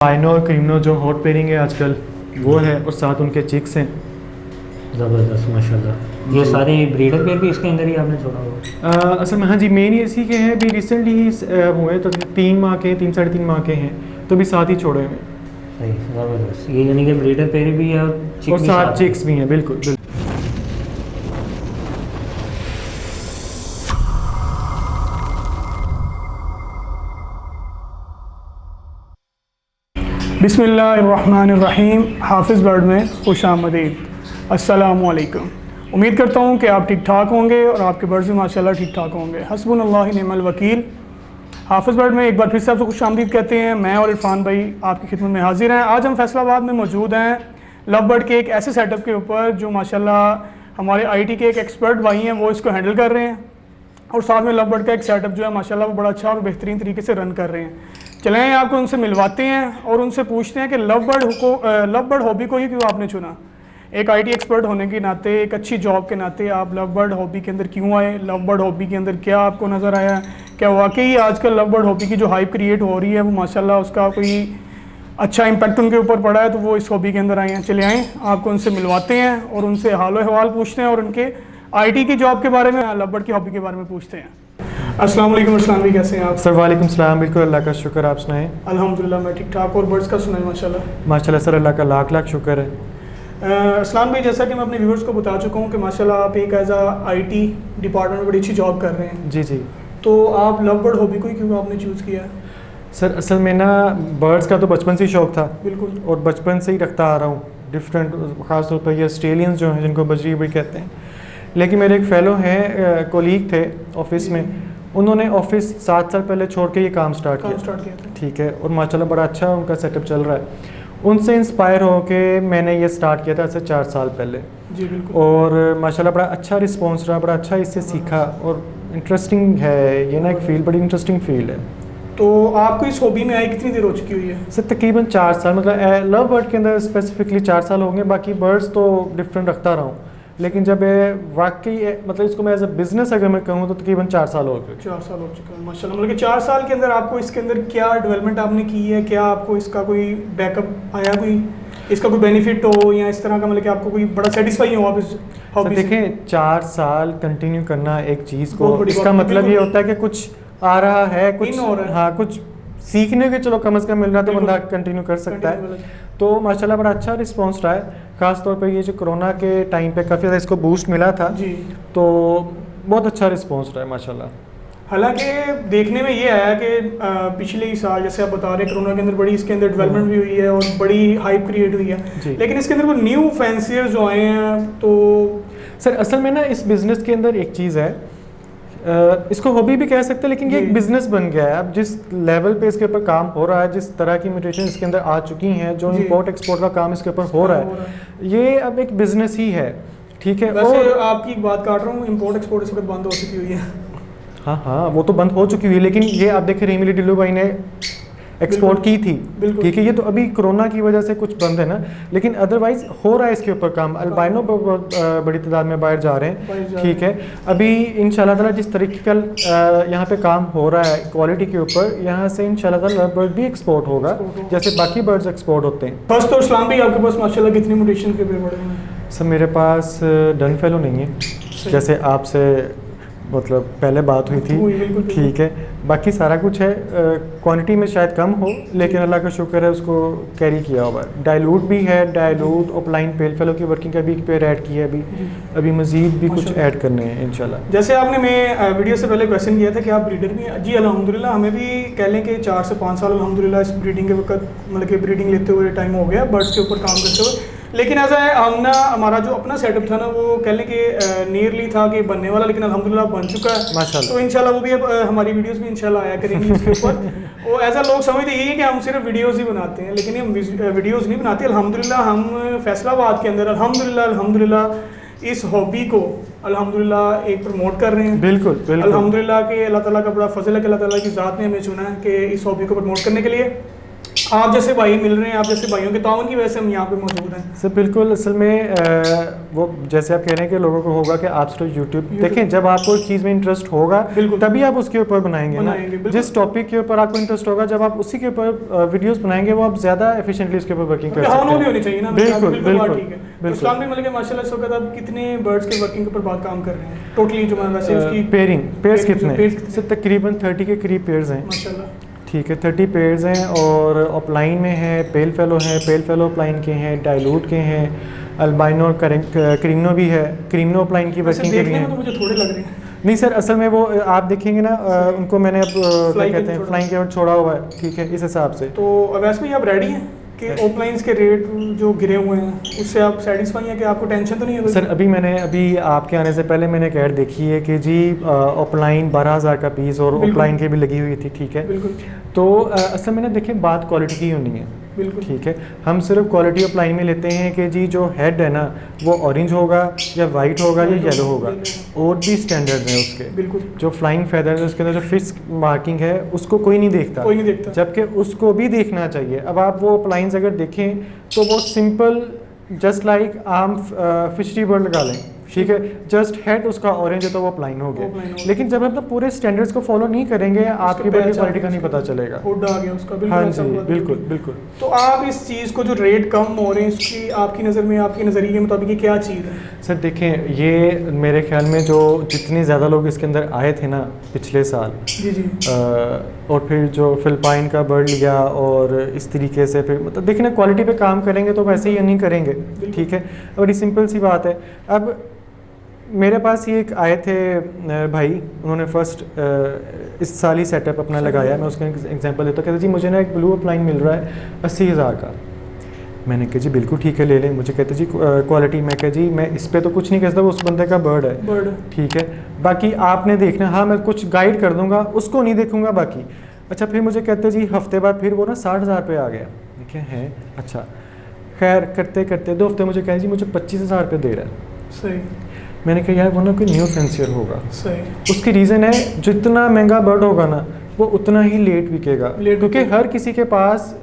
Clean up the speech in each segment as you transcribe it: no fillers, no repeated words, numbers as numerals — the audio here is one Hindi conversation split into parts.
पाइनो और क्रीमनो जो हॉट पेयरिंग है आजकल वो है, और साथ उनके चिक्स हैं। ज़बरदस्त माशाल्लाह। ये सारे ब्रीडर पेयर भी इसके अंदर ही आपने छोड़ा हुआ? असल में हाँ जी, मेन इसी के हैं। अभी रिसेंटली ही हुए तो 3 माह के, 3-3.5 माह के हैं, तो भी साथ ही छोड़े हुए हैं। सही, ज़बरदस्त। ये यानी कि ब्रीडर पेयर भी है और चिक और भी साथ साथ चिक्स भी हैं। बिल्कुल बिल्कुल। बिस्मिल्लाहिर्रहमानिर्रहीम। हाफिज़ बर्ड में खुश आमदीद। अस्सलामुअलैकुम। उम्मीद करता हूँ कि आप ठीक ठाक होंगे और आपके बर्ड्स भी माशाल्लाह ठीक ठाक होंगे। हस्बुनल्लाह निअमल वकील। हाफिज़ बर्ड में एक बार फिर से आपको खुश आमदीद कहते हैं। मैं और इरफान भाई आपकी खिदमत में हाजिर हैं। आज हम फैसलाबाद में मौजूद हैं लव बर्ड के एक ऐसे सेटअप के ऊपर जो माशाल्लाह हमारे IT के एक एक्सपर्ट भाई हैं, वो इसको हैंडल कर रहे हैं, और साथ में लव बर्ड का एक सेटअप जो है माशाल्लाह वो बड़ा अच्छा और बेहतरीन तरीके से रन कर रहे हैं। चलें आपको उनसे मिलवाते हैं और उनसे पूछते हैं कि लव बर्ड हॉबी को ही क्यों आपने चुना। एक IT एक्सपर्ट होने के नाते, एक अच्छी जॉब के नाते आप लव बर्ड हॉबी के अंदर क्यों आए, लव बर्ड हॉबी के अंदर क्या आपको नज़र आया, क्या वाकई आजकल लव बर्ड हॉबी की जो हाइप क्रिएट हो रही है वो माशाल्लाह उसका कोई अच्छा इम्पैक्ट उनके ऊपर पड़ा है, तो वो इस हॉबी के अंदर आए हैं। चले आएँ आपको उनसे मिलवाते हैं और उनसे हाल अहवाल पूछते हैं और उनके IT की जॉब के बारे में, लव बर्ड की हॉबी के बारे में पूछते हैं। अस्सलाम वालेकुम अरसलान भाई, कैसे हैं आप? सर वालेकुम सलाम। बिल्कुल, अल्लाह का शुक्र, आप सुनाएं? अल्हम्दुलिल्लाह मैं ठीक ठाक। और बर्ड्स का सुनाएं? माशाल्लाह माशाल्लाह सर, अल्लाह का लाख लाख शुक्र है। अरसलान भाई, जैसा कि मैं अपने व्यूअर्स को बता चुका हूँ कि माशाल्लाह आप एक एज IT डिपार्टमेंट में बड़ी अच्छी जॉब कर रहे हैं, जी जी। तो आप लव बर्ड हॉबी को ही क्यों आपने चूज़ किया? सर असल में ना बर्ड्स का तो बचपन से ही शौक़ था। बिल्कुल। और बचपन से ही रखता आ रहा हूँ। डिफरेंट ख़ास तौर पर ये ऑस्ट्रेलियंस जो हैं जिनको बजरी भी कहते हैं। लेकिन मेरे एक फ़ेलो हैं, कोलीग थे ऑफिस में, उन्होंने ऑफिस 7 साल पहले छोड़ के ये काम स्टार्ट किया था। ठीक है, और माशाल्लाह बड़ा अच्छा उनका सेटअप चल रहा है। उनसे इंस्पायर हो के मैंने ये स्टार्ट किया था ऐसे 4 साल पहले। जी बिल्कुल। और माशाल्लाह बड़ा अच्छा रिस्पॉन्स रहा, बड़ा अच्छा इससे सीखा, और इंटरेस्टिंग है ये ना, एक फील्ड बड़ी इंटरेस्टिंग फील्ड है। तो आपको इस हॉबी में आई कितनी देर हो चुकी हुई है? सर तकरीबन 4 साल, मतलब लव बर्ड के अंदर स्पेसिफिकली 4 साल होंगे, बाकी बर्ड्स तो डिफरेंट रखता रहा हूँ। लेकिन जब वाकई मतलब इसको मैं एज अ बिज़नेस अगर मैं कहूँ तो तकरीबन 4 साल हो गए। 4 साल हो चुका है माशाल्लाह। मतलब कि 4 साल के अंदर आपको इसके अंदर क्या डेवलपमेंट आपने की है, क्या आपको इसका कोई बैकअप आया, कोई इसका कोई बेनिफिट हो या इस तरह का, मतलब कि आपको कोई बड़ा सेटिस्फाई हो आप इस हॉबी से? देखें, 4 साल कंटिन्यू करना एक चीज़ को, इसका बात मतलब ये होता है कि कुछ आ रहा है, कुछ हो रहा है। हाँ, कुछ सीखने के चलो कम से कम मिल रहा है, तो बंदा कंटिन्यू कर सकता है। तो माशाल्लाह बड़ा अच्छा रिस्पांस रहा है। ख़ास तौर पे ये जो कोरोना के टाइम पे काफ़ी ज़्यादा इसको बूस्ट मिला था जी, तो बहुत अच्छा रिस्पांस रहा है माशाल्लाह। हालांकि देखने में ये आया कि पिछले ही साल जैसे आप बता रहे हैं कोरोना के अंदर बड़ी इसके अंदर डेवलपमेंट भी हुई है और बड़ी हाइप क्रिएट हुई है, लेकिन इसके अंदर वो न्यू फैंसियर जो आए हैं, तो सर असल में ना इस बिज़नेस के अंदर एक चीज़ है, इसको हॉबी भी कह सकते हैं, लेकिन ये एक बिज़नेस बन गया है। अब जिस लेवल पे इसके ऊपर काम हो रहा है, जिस तरह की म्यूटेशन इसके अंदर आ चुकी हैं, जो इंपोर्ट एक्सपोर्ट का काम इसके ऊपर हो रहा है, ये अब एक बिज़नेस ही है। ठीक है। वैसे और आपकी एक बात काट रहा हूँ, इंपोर्ट एक्सपोर्ट इस वक्त बंद हो चुकी हुई है। हाँ हाँ, वो तो बंद हो चुकी हुई है, लेकिन ये आप देखें रेमिली डिल्लू भाई ने एक्सपोर्ट की थी। ठीक है, ये तो अभी कोरोना की वजह से कुछ बंद है ना, लेकिन अदरवाइज हो रहा है इसके ऊपर काम। अल्बाइनो बड़ी तादाद में बाहर जा रहे हैं। ठीक है, अभी इंशाल्लाह ताला जिस तरीके का यहाँ पे काम हो रहा है क्वालिटी के ऊपर, यहाँ से इंशाल्लाह ताला बर्ड भी एक्सपोर्ट होगा जैसे बाकी बर्ड्स एक्सपोर्ट होते हैं। फर्स्ट तो इस्लाम भी आपके पास माशाल्लाह कितनी म्यूटेशन के पेड़ पड़े हैं? सर मेरे पास डन फेलो नहीं है, जैसे आपसे मतलब पहले बात हुई थी। ठीक है, बाकी सारा कुछ है। क्वांटिटी में शायद कम हो, लेकिन अल्लाह का शुक्र है उसको कैरी किया हुआ है। डाइल्यूट भी है, डाइल्यूट ऑफलाइन पेल फेलो की वर्किंग का भी एक पेयर ऐड किया है अभी मज़ीद भी कुछ ऐड करने हैं इंशाल्लाह। जैसे आपने मैं वीडियो से पहले क्वेश्चन किया था कि आप ब्रीडर भी हैं। जी अल्हम्दुलिल्लाह, हमें भी कह लें कि 4 से 5 साल अल्हम्दुलिल्लाह इस ब्रीडिंग के वक्त, मतलब कि ब्रीडिंग लेते हुए टाइम हो गया बर्ड्स के ऊपर काम करते हुए। लेकिन ऐसा है हमने हमारा जो अपना सेटअप था ना, वो कह लें कि नियरली था कि बनने वाला, लेकिन अल्हम्दुलिल्लाह बन चुका है माशाल्लाह। तो इंशाल्लाह वो भी अब हमारी वीडियोस भी इंशाल्लाह आया करेंगी इसके ऊपर। और ऐसा लोग समझते यही है कि हम सिर्फ वीडियोस ही बनाते हैं, लेकिन हम वीडियोस नहीं बनाते। अल्हम्दुलिल्लाह हम फैसलाबाद के अंदर अल्हम्दुलिल्लाह इस हॉबी को अल्हम्दुलिल्लाह एक प्रमोट कर रहे हैं। बिल्कुल बिल्कुल अल्हम्दुलिल्लाह कि अल्लाह ताला का बड़ा फजल है कि अल्लाह ताला की ज़ात ने हमें चुना है कि इस हॉबी को प्रमोट करने के लिए। आप जैसे भाई मिल रहे हैं, आप जैसे भाइयों के ताउन की वजह से हम यहाँ पे मौजूद हैं। सर बिल्कुल, असल में वो जैसे आप कह रहे हैं कि लोगों को होगा कि आप सिर्फ यूट्यूब देखें, जब आपको इस चीज़ में इंटरेस्ट होगा तभी आप उसके ऊपर बनाएंगे ना। जिस टॉपिक के ऊपर आपको इंटरेस्ट होगा, जब आप उसी के ऊपर वीडियोस बनाएंगे, वो आप ज़्यादा एफिशिएंटली उसके ऊपर वर्किंग कर सकते हैं। होनी चाहिए ना। बिल्कुल बिल्कुल बिल्कुल। इस्लाम में मतलब माशाल्लाह इस वक्त आप कितने बर्ड्स के वर्किंग के ऊपर बात काम कर रहे हैं टोटली जो मैं वैसे उसकी पेयर्स कितने? सर तकरीबन 30 के करीब पेयर्स हैं माशाल्लाह। ठीक है, 30 पेयर्स हैं और अपलाइन में है, पेल फेलो हैं, पेल फेलो अपलाइन के हैं, डाइलूट के हैं, अल्बाइनो और क्रीमनो भी है। क्रीमनो अपलाइन की वर्किंग के भी हैं। तो मुझे थोड़े लग रहे हैं। नहीं सर, असल में वो आप देखेंगे ना, उनको मैंने अब क्या कहते हैं फ्लाइंग के छोड़ा हुआ है, ठीक है, इस हिसाब से। तो वैसे भी आप रेडी हैं कि ऑफलाइंस के रेट जो गिरे हुए हैं उससे आप सेटिस्फाई हैं कि आपको टेंशन तो नहीं है? सर अभी आपके आने से पहले मैंने एक ऐड देखी है कि जी ऑफलाइन 12,000 का पीस और ऑफलाइन की भी लगी हुई थी, ठीक है। बिल्कुल। तो असल में ना देखिए, बात क्वालिटी की होनी है, बिल्कुल ठीक है। हम सिर्फ क्वालिटी ऑफलाइन में लेते हैं कि जी जो हेड है ना वो ऑरेंज होगा या वाइट होगा या येलो होगा, और भी स्टैंडर्ड हैं उसके। बिल्कुल। जो फ्लाइंग फैदर है उसके अंदर जो फिक्स मार्किंग है उसको कोई नहीं देखता, जबकि उसको भी देखना चाहिए। अब आप वो अप्लाइंस अगर देखें तो वो सिंपल जस्ट लाइक आम फिशरी बर्ड लगा लें, ठीक है, जस्ट हेड उसका ऑरेंज है तो वो अप्लाइन हो गया। लेकिन जब हम पूरे स्टैंडर्ड्स को फॉलो नहीं करेंगे, आपकी बर्ड की क्वालिटी का नहीं पता चलेगा। आ गया उसका। हाँ जी, बिल्कुल बिल्कुल। तो आप इस चीज़ को जो रेट कम हो रहे हैं इसकी आपकी नज़र में, आपके नज़रिए के मुताबिक ये क्या चीज़ है? सर देखें, ये मेरे ख्याल में जो जितने ज़्यादा लोग इसके अंदर आए थे ना पिछले साल, जी और फिर जो फिलिपाइन का बर्ड लिया और इस तरीके से फिर मतलब देखिए ना, क्वालिटी पे काम करेंगे तो वैसे ही अर्निंग करेंगे, ठीक है। बड़ी सिंपल सी बात है। अब मेरे पास ये एक आए थे भाई, उन्होंने फर्स्ट इस साल ही सेटअप अपना लगाया। मैं उसका एग्जांपल देता हूँ। कहते जी मुझे ना एक ब्लू अपलाइन मिल रहा है 80,000 का। मैंने कहा जी बिल्कुल ठीक है, ले लें। मुझे कहते जी क्वालिटी, मैं कहा जी मैं इस पे तो कुछ नहीं कहता, वो उस बंदे का बर्ड है, ठीक है, बाकी आपने देखना। हाँ मैं कुछ गाइड कर दूंगा, उसको नहीं देखूंगा बाकी। अच्छा, फिर मुझे कहते जी हफ्ते बाद फिर वो ना 60,000 पे आ गया। देखें हैं, अच्छा खैर करते करते 2 हफ्ते मुझे कहे जी मुझे 25,000 पे दे रहा है। सही। मैंने कहा यार वो ना कोई न्यू फैंसियर होगा। सही। उसकी रीज़न है जितना महंगा बर्ड होगा ना वो उतना ही लेट बिकेगा, क्योंकि हर किसी के पास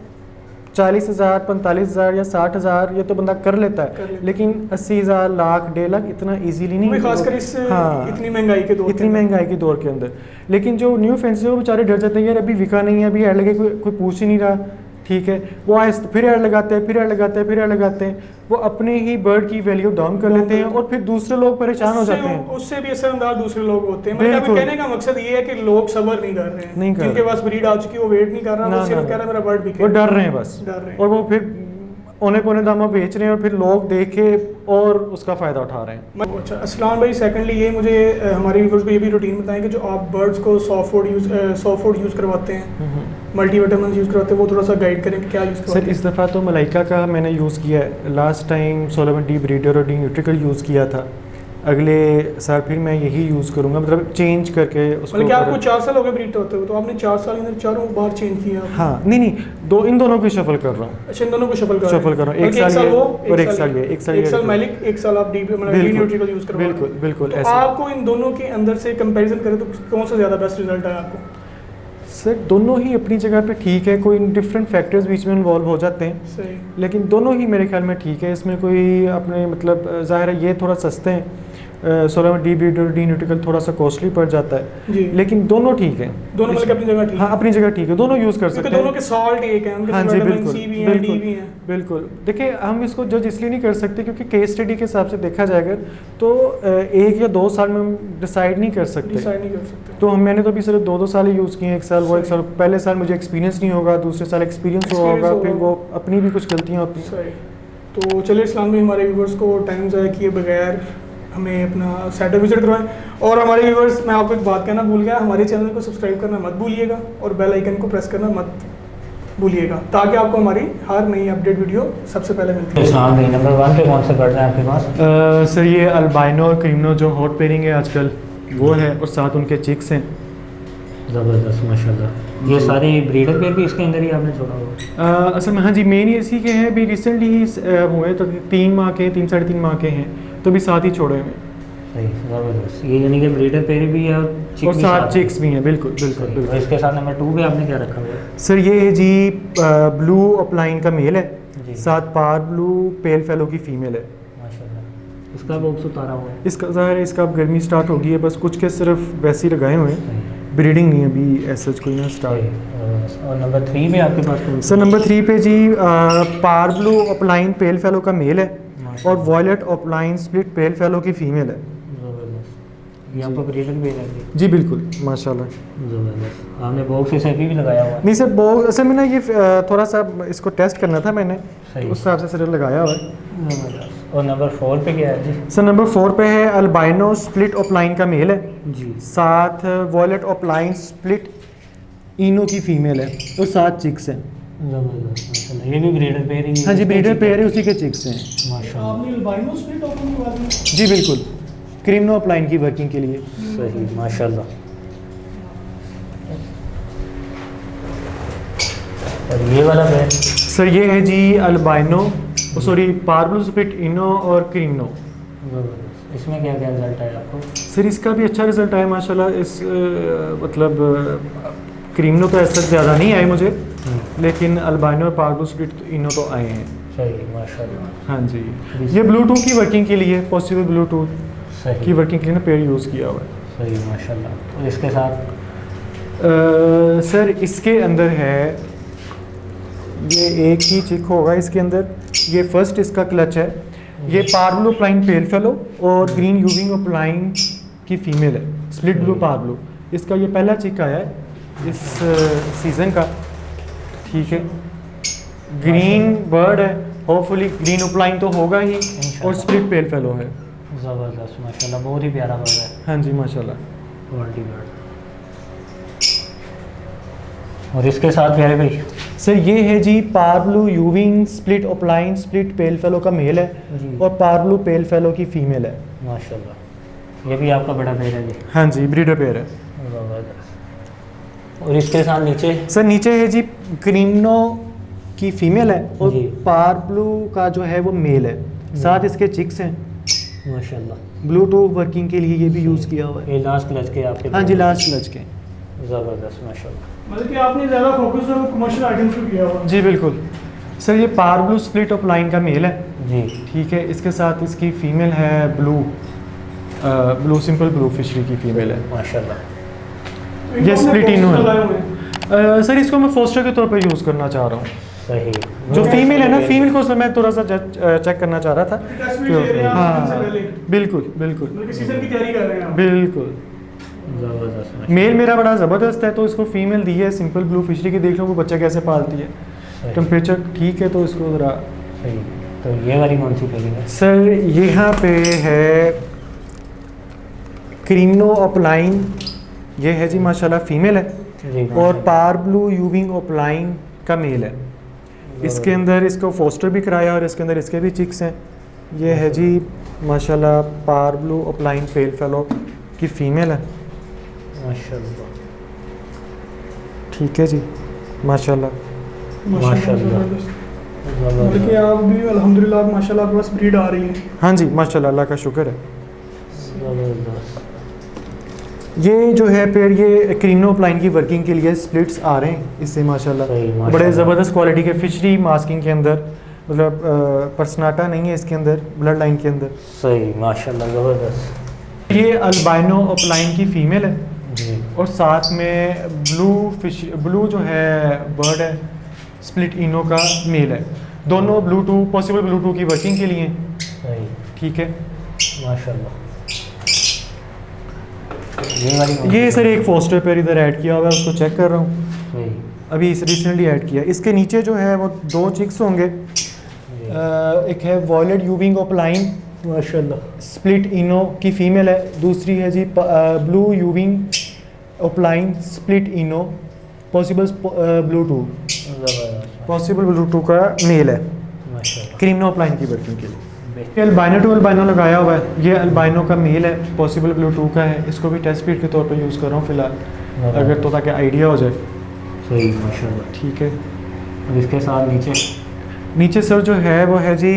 40,000, 45,000 या 60,000 ये तो बंदा कर लेता है, लेकिन 80,000, लाख, 1.5 लाख इतना इजीली नहीं, खासकर इस इतनी महंगाई के दौर के अंदर। लेकिन जो न्यू फैंसी वो बेचारे डर जाते हैं, यार अभी विका नहीं है, अभी ऐड लगे, कोई पूछ ही नहीं रहा, ठीक है। वो आहिस्ते फिर ऐड लगाते हैं, फिर ऐड लगाते हैं, फिर ऐड लगाते हैं, वो अपने ही बर्ड की वैल्यू डाउन कर लेते हैं और फिर दूसरे लोग परेशान हो जाते हैं। उससे भी असरअंदाज दूसरे लोग होते हैं। मतलब कहने का मकसद ये है कि लोग सब्र नहीं कर रहे हैं, जिनके पास ब्रीड आ चुकी है वो वेट नहीं कर रहा, वो सिर्फ कह रहा है मेरा बर्ड बिके, वो डर रहे हैं बस, और वो फिर औने पौने दामों बेच रहे हैं और फिर लोग देखे और उसका फ़ायदा उठा रहे हैं। अच्छा अस्सलाम भाई, सेकंडली ये मुझे हमारे व्यूअर्स को ये भी रूटीन बताएं कि जो आप बर्ड्स को सॉफ्ट फूड यूज़ करवाते हैं, मल्टीविटामिन यूज़ करवाते हैं, वो थोड़ा सा गाइड करें कि क्या यूज़ करवाते हैं। सर इस दफ़ा तो मलाइका का मैंने यूज़ किया है, last time Solomon D breeder और डी न्यूट्रिकल यूज़ किया था। अगले साल फिर मैं यही यूज़ करूँगा, मतलब चेंज करके उसको। मतलब क्या आपको 4 साल हो गए ब्रीड होते हुए, तो आपने 4 साल के अंदर 4 बार चेंज किया? हाँ नहीं, इन दोनों को शफल कर रहा हूँ। अच्छा, इन दोनों को शफल कर रहा हूँ। एक साल वो और एक साल ये, एक साल मैलिक, एक साल आप डी न्यूट्रिकल यूज़ कर रहे हैं। बिल्कुल। तो आपको इन दोनों के अंदर से कंपैरिजन करें तो कौन सा ज़्यादा बेस्ट रिजल्ट है आपको? सर दोनों ही अपनी जगह पे ठीक है, कोई डिफरेंट फैक्टर्स बीच में इन्वॉल्व हो जाते हैं, सही, लेकिन दोनों ही मेरे ख्याल में ठीक है। इसमें कोई अपने मतलब ज़ाहिर है ये थोड़ा सस्ते हैं, सोलोमन डी ब्रीडर डी न्यूट्रिकल थोड़ा सा कॉस्टली पड़ जाता है जी, लेकिन दोनों ठीक है, दोनों मतलब अपनी जगह ठीक है। हाँ अपनी जगह ठीक है, दोनों यूज़ कर सकते हैं, दोनों के सॉल्ट एक हैं, उनके हाँ जी बिल्कुल। बिल्कुल। देखिए हम इसको जज इसलिए नहीं कर सकते क्योंकि केस स्टडी के हिसाब से देखा जाएगा तो 1 या 2 साल में हम डिसाइड नहीं कर सकते। तो मैंने तो अभी सिर्फ 2 साल ही यूज़ किए, 1 साल वो 1 साल, पहले साल मुझे एक्सपीरियंस नहीं होगा, दूसरे साल एक्सपीरियंस होगा, फिर वो अपनी भी कुछ गलतियाँ होती हैं। तो चलिए इस्लाम में हमारे व्यूवर्स को टाइम ज़ाया किए बगैर हमें अपना सेटअप विजिट करवाएं। और हमारे व्यूवर्स, मैं आपको एक बात कहना भूल गया, हमारे चैनल को सब्सक्राइब करना मत भूलिएगा और बेल आइकन को प्रेस करना मत भूलिएगा, ताकि आपको हमारी हर नई अपडेट वीडियो सबसे पहले मिलती है। नंबर 1 पे कौन सा पड़ रहा है आपके पास? सर ये अल्बाइनो और क्रीमनो जो हॉट पेयरिंग है आजकल वो है, और साथ उनके चिक्स हैं। ज़बरदस्त माशाल्लाह। ये सारे ब्रीडर पेयर भी इसके अंदर ही आपने छोड़ा हुआ? असल में हाँ जी, मेन इसी के हैं, अभी रिसेंटली ही हुए, तो 3 माह के 3 साढ़े 3 माह के हैं, तो भी साथ ही छोड़े हुए हैं। सही, ज़बरदस्त। ये यानी कि ब्रीडर पेयर भी है और साथ चिक्स भी हैं। बिल्कुल। इसके साथ नंबर 2 पे आपने क्या रखा हुआ है? सर ये है जी ब्लू अपलाइन का मेल है, जी। साथ पार ब्लू पेल फेलो की फीमेल है। माशाल्लाह। इसका बॉक्स उतारा हुआ है। इसका ज़ाहिर है इसका अब गर्मी स्टार्ट हो गई है, बस कुछ के सिर्फ वैसे ही लगाए हुए हैं, सही। ब्रीडिंग नहीं है अभी ऐसा कोई ना स्टार्ट। सही। और नंबर 3 पे आपके पास कौन सा? सर नंबर 3 पे जी पार ब्लू अपलाइन पेल फेलो का मेल है और माशाल्लाह। Violet upline split pale fallow की फीमेल है। ज़बरदस्त। ये आपको ब्रीडर भी है जी बिल्कुल माशाल्लाह। ज़बरदस्त। आपने बॉक्स इसे भी लगाया हुआ है। नहीं सर असल में ना ये थोड़ा सा इसको टेस्ट करना था मैंने, सही। उस हिसाब से सर लगाया हुआ है। ज़बरदस्त। और नंबर 4 पे क्या है जी? सर नंबर 4 पे है अल्बाइनो स्प्लिट अपलाइन का मेल है, जी। साथ वॉयलेट अपलाइन स्प्लिट इनो की फीमेल है और 7 चिक्स हैं। ज़बरदस्त माशाल्लाह। ये भी ब्रीडर पेयर ही है? हाँ जी ब्रीडर पेयर है, उसी के चिक्स हैं। माशाल्लाह। आपने अल्बाइनो स्प्लिट ओपन करवा दी? जी बिल्कुल, क्रीमनो अपलाइन की वर्किंग के लिए। सही माशाल्लाह। और ये वाला पेयर? सर ये है जी अल्बाइनो सॉरी पार्बलो स्प्लिट इनो और क्रीमनो। ज़बरदस्त। इसमें क्या क्या रिजल्ट है आपको? सर इसका भी अच्छा रिजल्ट आया माशाल्लाह। इस मतलब क्रीमनो तो ऐसा ज़्यादा नहीं आए मुझे, लेकिन अल्बाइनो और पार्बलो स्प्लिट इनो तो आए हैं। सही माशाल्लाह। हाँ जी, ये ब्लूटूथ की वर्किंग के लिए, पॉसिबल ब्लूटूथ की सही। वर्किंग के लिए ना पेड़ यूज़ किया हुआ है। सही माशाल्लाह। और इसके साथ सर इसके अंदर है, ये एक ही चिक होगा इसके अंदर, ये फर्स्ट इसका क्लच है, ये पार्बलो प्लाइन पेल फेलो और ग्रीन यूविंग अपलाइन की फीमेल है, स्प्लिट ब्लू पार्बलो। इसका ये पहला चिक आया है इस सीज़न का, ठीक है। ग्रीन बर्ड है, होपफुली ग्रीन अपलाइन तो होगा ही और स्प्लिट पेल फेलो है। ज़बरदस्त माशाल्लाह। बहुत ही प्यारा बर्ड है। हाँ जी माशाल्लाह। Quality bird. और इसके साथ प्यारे भाई? सर ये है जी parblue euwing split opaline split pale fallow का मेल है जी। और पार्बलू पेल फेलो की फीमेल है। माशाल्लाह। ये भी आपका बड़ा पेयर है जी? हाँ जी ब्रीडर पेयर है। ज़बरदस्त। और इसके साथ नीचे? सर नीचे है जी क्रीमनो की फीमेल है और जी। पार्बलू का जो है वो मेल है, साथ इसके चिक्स हैं। माशाल्लाह। ब्लूटूथ वर्किंग के लिए ये भी यूज़ किया हुआ है। ये लास्ट क्लच के आपके? हाँ जी लास्ट लच के। ज़बरदस्त माशाल्लाह। मतलब कि आपने ज़्यादा फोकस कमर्शियल आइटम्स पे किया हुआ। जी बिल्कुल। सर ये पार्बलू स्प्लिट अपलाइन का मेल है, जी। ठीक है। इसके साथ इसकी फीमेल है ब्लू सिंपल ब्लू फिशरी की फीमेल है। माशाल्लाह। ये split इन हुआ है। लगाए हुए हैं। सर इसको मैं फोस्टर के तौर पर यूज़ करना चाह रहा हूँ। सही। जो फीमेल है ना, फीमेल को मैं थोड़ा सा चेक करना चाह रहा था। टेस्ट भी ले रहे हैं आप हाँ से पहले। बिल्कुल बिल्कुल मतलब कि सीजन की तैयारी कर रहे हैं आप। बिल्कुल। ज़बरदस्त माशाल्लाह। मेल मेरा बड़ा ज़बरदस्त है, तो इसको फीमेल दी है सिंपल ब्लू फिशरी की। देख लो वो बच्चा कैसे पालती है, सही। टेम्परेचर ठीक है तो इसको ज़रा। सही। तो ये वाली कौन सी पेयर है? सर यहाँ पे है क्रीमनो अपलाइन, ये है जी माशाल्लाह फीमेल है जी। और पार ब्लू यूविंग अपलाइन का मेल है। इसके अंदर इसको फोस्टर भी कराया और इसके अंदर इसके भी चिक्स हैं। ये है जी माशाल्लाह पार ब्लू अपलाइन पेल फेलो की फीमेल है, माशाल्लाह। ठीक है जी माशाल्लाह। माशाल्लाह। मतलब कि आप भी अल्हम्दुलिल्लाह माशाल्लाह आपके पास ब्रीड आ रही है। हाँ जी माशाल्लाह, अल्लाह का शुक्र है। ज़बरदस्त। ये जो है पेड़ ये क्रीमनो अपलाइन की वर्किंग के लिए स्प्लिट्स आ रहे हैं इससे माशाल्लाह। सही, बड़े माशाल्लाह। ज़बरदस्त क्वालिटी के फिशरी मास्किंग के अंदर, मतलब पर्सनाटा नहीं है इसके अंदर, ब्लड लाइन के अंदर। सही माशाल्लाह। ज़बरदस्त। ये अल्बाइनो अपलाइन की फीमेल है जी। और साथ में ब्लू जो है बर्ड है स्प्लिट इनो का मेल है। दोनों ब्लूटूथ पॉसिबल ब्लूटूथ की वर्किंग के लिए हैं, सही ठीक है। माशाल्लाह। ये वाली कौन ये सी? सर एक फोस्टर पेयर इधर ऐड किया हुआ है, उसको चेक कर रहा हूँ, सही। अभी इस रिसेंटली ऐड किया। इसके नीचे जो है वो 2 चिक्स होंगे, जी। एक है वॉयलेट यूविंग अपलाइन माशाल्लाह। स्प्लिट इनो की फीमेल है, दूसरी है जी blue euwing opaline split ino possible bluetooth ज़बरदस्त पॉसिबल ब्लूटूथ का मेल है, माशाल्लाह। क्रीमनो अपलाइन की वर्किंग के लिए। ये अल्बाइनो टू अल्बाइनो लगाया हुआ है, ये अल्बाइनो का मेल है, पॉसिबल ब्लूटूथ का है। इसको भी टेस्ट फीड के तौर पर यूज़ कर रहा हूँ फ़िलहाल, अगर तो ताकि आइडिया हो जाए, सही माशाल्लाह। ठीक है। और इसके साथ नीचे? नीचे सर जो है वो है जी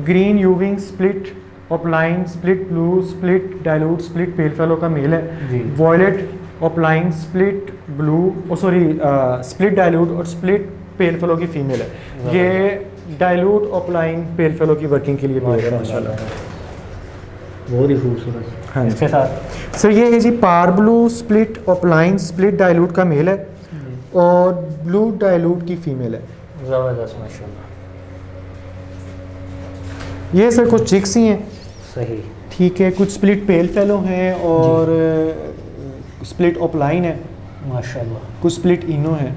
green euwing split opaline split blue split dilute split pale fallow का मेल है, जी। Violet opaline split blue split dilute और स्प्लिट पेल फेलो की फीमेल है। ये डाइल्यूट ओपलाइन पेल फेलो की वर्किंग के लिए पेयर है माशाल्लाह। बहुत ही खूबसूरत। हाँ जी। इसके साथ सर ये है जी पार blue split opaline split dilute का मेल है और ब्लू डाइल्यूट की फीमेल है। ज़बरदस्त माशाल्लाह। ये सर कुछ चिक्स ही हैं, सही। ठीक है, कुछ स्प्लिट पेल फेलो हैं और स्प्लिट ओपलाइन है, माशाल्लाह। कुछ स्प्लिट इनो है।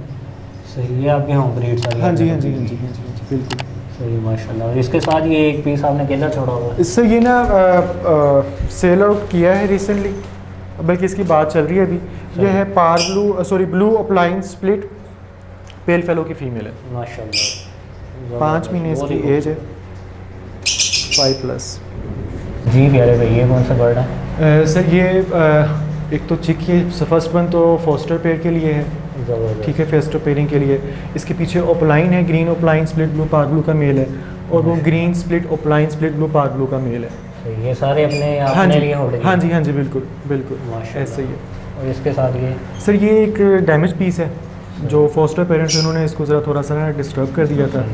सही। ये आपके होम ब्रीड सारी? हाँ जी हाँ जी हाँ जी हाँ जी हाँ जी बिल्कुल सही माशाल्लाह। और इसके साथ ये एक पीस आपने केला छोड़ा हुआ है? इससे ये ना सेल आउट किया है रिसेंटली, बल्कि इसकी बात चल रही है अभी। ये है blue opaline split pale fallow की फीमेल है, माशाल्लाह। 5 महीने इसकी एज है, 5+। जी प्यारे भाई, ये कौन सा बर्ड है? सर ये एक तो चिक ये फर्स्ट वन तो फोस्टर पेयर के लिए है, ज़बरदस्त। ठीक है, फेस्टो पेयरिंग के लिए। इसके पीछे ओपलाइन है, green opaline split blue parblue का मेल है और वो green split opaline split blue parblue का मेल है। सही। ये सारे अपने हाँ अपने जी लिए होल्डिंग? हाँ जी हाँ जी बिल्कुल बिल्कुल माशाल्लाह। ऐसे ही है। और इसके साथ ये सर ये एक डैमेज पीस है जो फोस्टर पेरेंट्स उन्होंने इसको ज़रा थोड़ा सा डिस्टर्ब कर दिया था।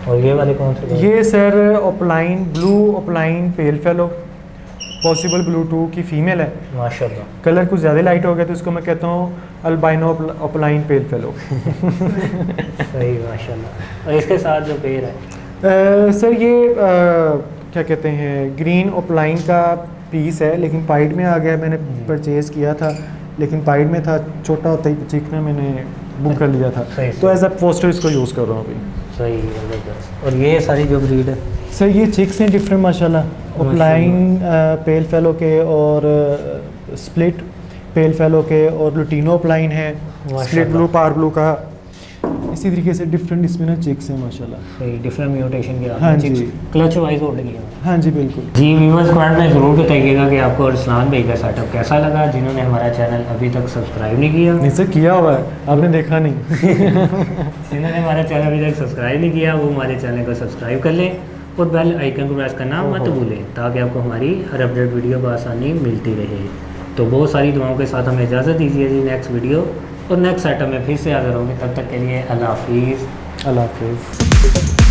और ये वाले कौन से? ये sir opaline blue opaline pale fellow possible blue 2 की फीमेल है। माशाल्लाह। कलर कुछ ज़्यादा लाइट हो गया तो इसको मैं कहता हूँ अल्बाइनो ओपलाइन पेल फेलो। सही माशाल्लाह। और इसके साथ जो पेड़ है? सर ये क्या कहते हैं ग्रीन ओपलाइन का पीस है, लेकिन पाइड में आ गया। मैंने परचेज़ किया था लेकिन पाइड में था, छोटा होता ही चिकना मैंने बुक कर लिया था, सही, तो एज अ पोस्टर इसको यूज़ कर रहा हूँ अभी। सही ज़बरदस्त। और ये सारी जो ब्रीड है? सर ये चिक्स हैं डिफरेंट माशाल्लाह, ओपलाइन पेल फेलो के और स्प्लिट पेल फेलो के और लुटीनो ओपलाइन है, स्प्लिट ब्लू पार ब्लू का, इसी तरीके से डिफरेंट इसमें ना चिक्स हैं माशाल्लाह। सही। डिफरेंट म्यूटेशन के हाँ जी। क्लच वाइज होल्डिंग है? हाँ जी बिल्कुल। जी व्यूअर्स, कमेंट में ज़रूर बताइएगा कि आपको अरसलान भाई का सेटअप कैसा लगा। जिन्होंने हमारा चैनल अभी तक सब्सक्राइब नहीं किया, नहीं सर किया हुआ है, आपने देखा नहीं। जिन्होंने हमारा चैनल अभी तक सब्सक्राइब नहीं किया वो हमारे चैनल को सब्सक्राइब कर लें और बेल आइकन को प्रेस करना मत भूलें ताकि आपको हमारी हर अपडेट वीडियो बआसानी मिलती रहे। तो बहुत सारी दुआओं के साथ हमें इजाज़त दीजिए जी। नेक्स्ट वीडियो और नेक्स्ट सेटअप में फिर से हाज़िर होंगे, तब तक के लिए अल्लाह हाफिज़। अल्लाह हाफिज़।